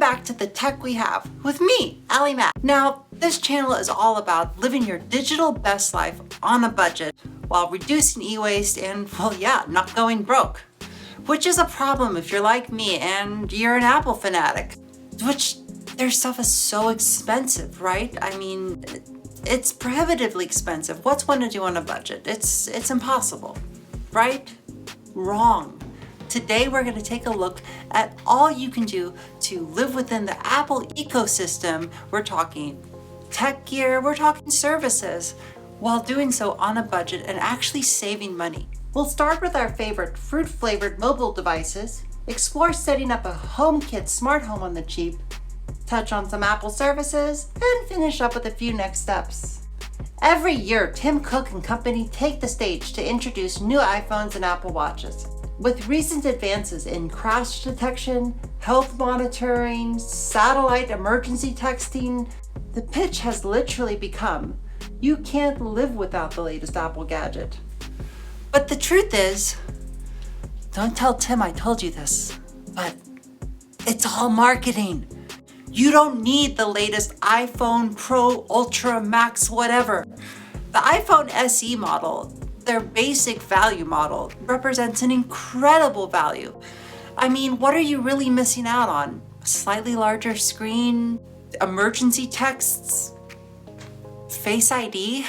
back to the tech we have with me, Allie Mack. Now, this channel is all about living your digital best life on a budget while reducing e-waste and, well, yeah, not going broke. Which is a problem if you're like me and you're an Apple fanatic. Which, their stuff is so expensive, right? I mean, it's prohibitively expensive. What's one to do on a budget? It's impossible, right? Wrong. Today we're going to take a look at all you can do to live within the Apple ecosystem. We're talking tech gear, we're talking services, while doing so on a budget and actually saving money. We'll start with our favorite fruit-flavored mobile devices, explore setting up a HomeKit smart home on the cheap, touch on some Apple services, and finish up with a few next steps. Every year, Tim Cook and company take the stage to introduce new iPhones and Apple Watches. With recent advances in crash detection, health monitoring, satellite emergency texting, the pitch has literally become, you can't live without the latest Apple gadget. But the truth is, don't tell Tim I told you this, but it's all marketing. You don't need the latest iPhone Pro, Ultra, Max, whatever. The iPhone SE model, their basic value model, represents an incredible value. I mean, what are you really missing out on? A slightly larger screen, emergency texts, Face ID?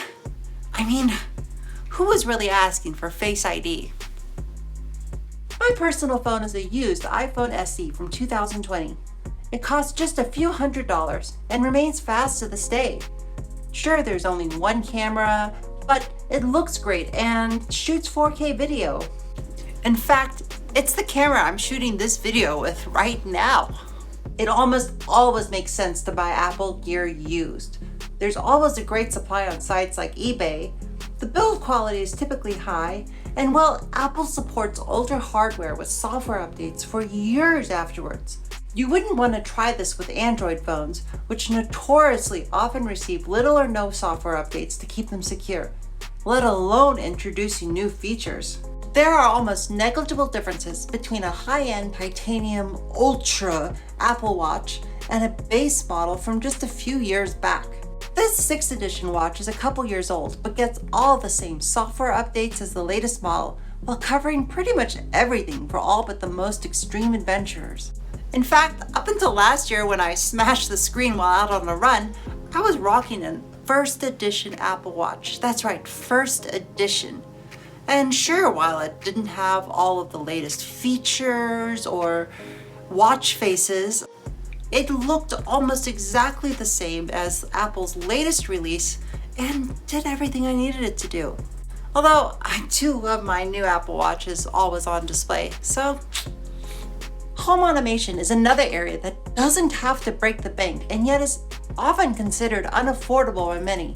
I mean, who was really asking for Face ID? My personal phone is a used iPhone SE from 2020. It costs just a few $100s and remains fast to this day. Sure, there's only one camera, but it looks great and shoots 4K video. In fact, it's the camera I'm shooting this video with right now. It almost always makes sense to buy Apple gear used. There's always a great supply on sites like eBay. The build quality is typically high, and well, Apple supports older hardware with software updates for years afterwards. You wouldn't want to try this with Android phones, which notoriously often receive little or no software updates to keep them secure, let alone introducing new features. There are almost negligible differences between a high-end titanium Ultra Apple Watch and a base model from just a few years back. This 6th edition watch is a couple years old, but gets all the same software updates as the latest model, while covering pretty much everything for all but the most extreme adventurers. In fact, up until last year when I smashed the screen while out on a run, I was rocking a 1st edition Apple Watch. That's right, 1st edition. And sure, while it didn't have all of the latest features or watch faces, it looked almost exactly the same as Apple's latest release and did everything I needed it to do. Although I do love my new Apple Watches always on display, so home automation is another area that doesn't have to break the bank and yet is often considered unaffordable by many.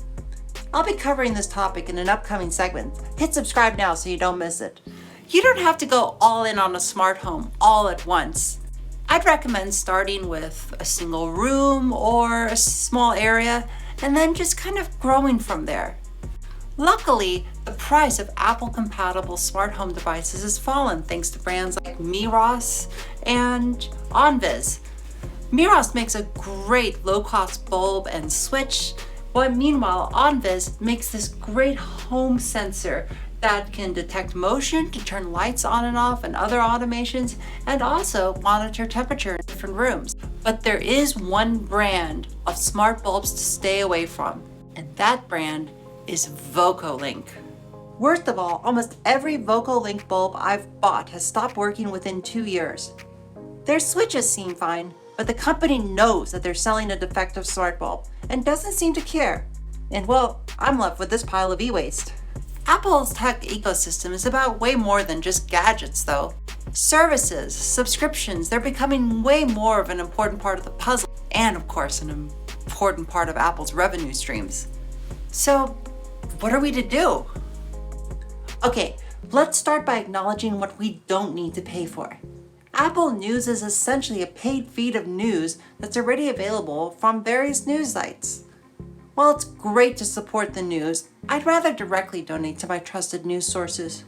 I'll be covering this topic in an upcoming segment. Hit subscribe now so you don't miss it. You don't have to go all in on a smart home all at once. I'd recommend starting with a single room or a small area and then just kind of growing from there. Luckily, the price of Apple-compatible smart home devices has fallen thanks to brands like Meros and OnViz. Meros makes a great low-cost bulb and switch, but meanwhile, OnViz makes this great home sensor that can detect motion to turn lights on and off and other automations, and also monitor temperature in different rooms. But there is one brand of smart bulbs to stay away from, and that brand is VocoLink. Worst of all, almost every VocoLink bulb I've bought has stopped working within 2 years. Their switches seem fine, but the company knows that they're selling a defective smart bulb and doesn't seem to care. And well, I'm left with this pile of e-waste. Apple's tech ecosystem is about way more than just gadgets though. Services, subscriptions, they're becoming way more of an important part of the puzzle, and of course an important part of Apple's revenue streams. So what are we to do? Okay, let's start by acknowledging what we don't need to pay for. Apple News is essentially a paid feed of news that's already available from various news sites. While it's great to support the news, I'd rather directly donate to my trusted news sources.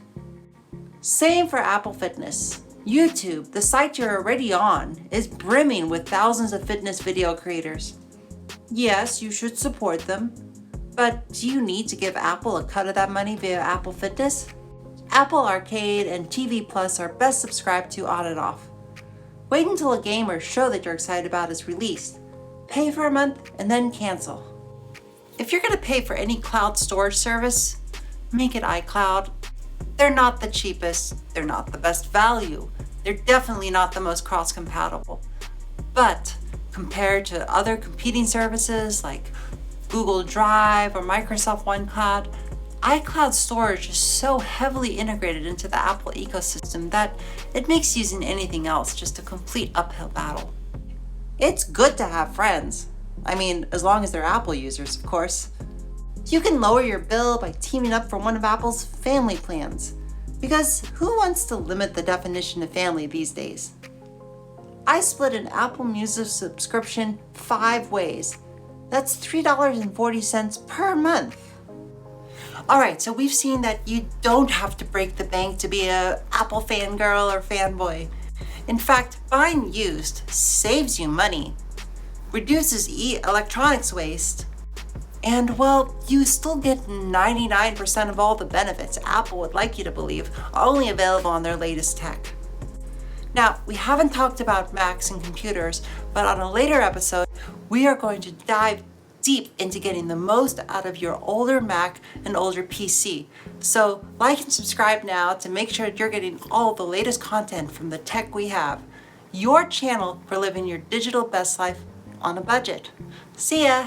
Same for Apple Fitness. YouTube, the site you're already on, is brimming with thousands of fitness video creators. Yes, you should support them, but do you need to give Apple a cut of that money via Apple Fitness? Apple Arcade and TV Plus are best subscribed to on and off. Wait until a game or show that you're excited about is released. Pay for a month and then cancel. If you're going to pay for any cloud storage service, make it iCloud. They're not the cheapest, they're not the best value, they're definitely not the most cross-compatible. But compared to other competing services like Google Drive or Microsoft OneCloud, iCloud storage is so heavily integrated into the Apple ecosystem that it makes using anything else just a complete uphill battle. It's good to have friends. I mean, as long as they're Apple users, of course. You can lower your bill by teaming up for one of Apple's family plans. Because who wants to limit the definition of family these days? I split an Apple Music subscription 5 ways. That's $3.40 per month. Alright, so we've seen that you don't have to break the bank to be an Apple fangirl or fanboy. In fact, buying used saves you money, reduces electronics waste, and well, you still get 99% of all the benefits Apple would like you to believe are only available on their latest tech. Now, we haven't talked about Macs and computers, but on a later episode, we are going to dive deep into getting the most out of your older Mac and older PC. So like and subscribe now to make sure that you're getting all the latest content from the tech we have. Your channel for living your digital best life on a budget. See ya!